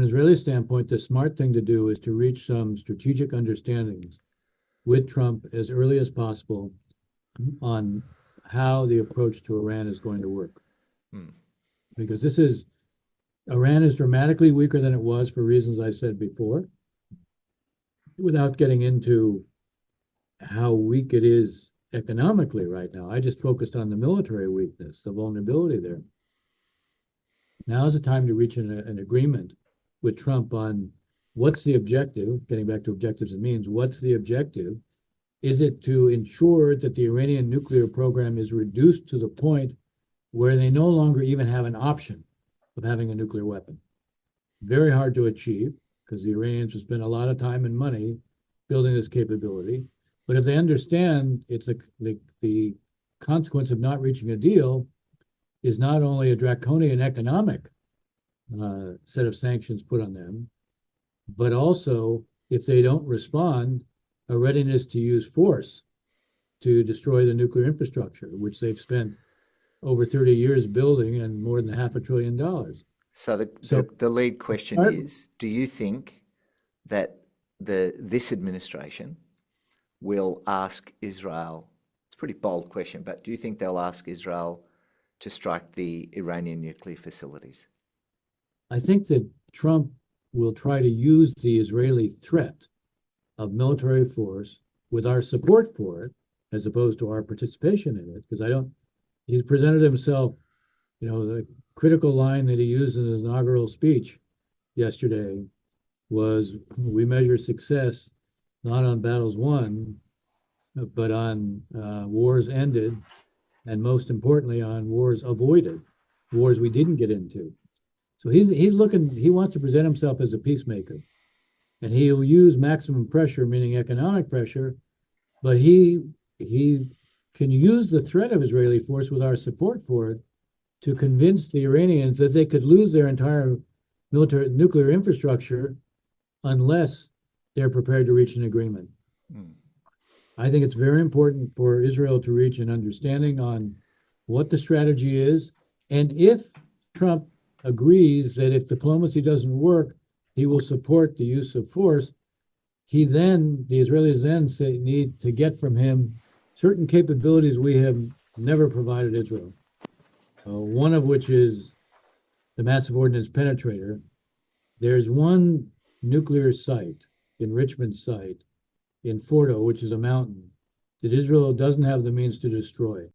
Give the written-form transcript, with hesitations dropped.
Israeli standpoint, the smart thing to do is to reach some strategic understandings with Trump as early as possible on how the approach to Iran is going to work. Hmm. Because Iran is dramatically weaker than it was for reasons I said before, without getting into how weak it is economically right now. I just focused on the military weakness, the vulnerability there. Now is the time to reach an agreement with Trump on what's the objective, getting back to objectives and means, what's the objective? Is it to ensure that the Iranian nuclear program is reduced to the point where they no longer even have an option of having a nuclear weapon? Very hard to achieve because the Iranians have spent a lot of time and money building this capability. But if they understand the consequence of not reaching a deal is not only a draconian economic set of sanctions put on them, but also, if they don't respond, a readiness to use force to destroy the nuclear infrastructure, which they've spent over 30 years building and more than $500 billion. So So the lead question is, do you think that this administration will ask Israel, it's a pretty bold question, but do you think they'll ask Israel to strike the Iranian nuclear facilities? I think that Trump will try to use the Israeli threat of military force with our support for it, as opposed to our participation in it, because he's presented himself, the critical line that he used in his inaugural speech yesterday was, we measure success not on battles won, but on wars ended, and most importantly, on wars avoided, wars we didn't get into. So he wants to present himself as a peacemaker, and he'll use maximum pressure, meaning economic pressure, but he can use the threat of Israeli force with our support for it to convince the Iranians that they could lose their entire military nuclear infrastructure unless they're prepared to reach an agreement. Mm. I think it's very important for Israel to reach an understanding on what the strategy is, and if Trump agrees that if diplomacy doesn't work, he will support the use of force, the Israelis then need to get from him certain capabilities we have never provided Israel. One of which is the massive ordnance penetrator. There's one nuclear site, enrichment site, in Fordo, which is a mountain, that Israel doesn't have the means to destroy.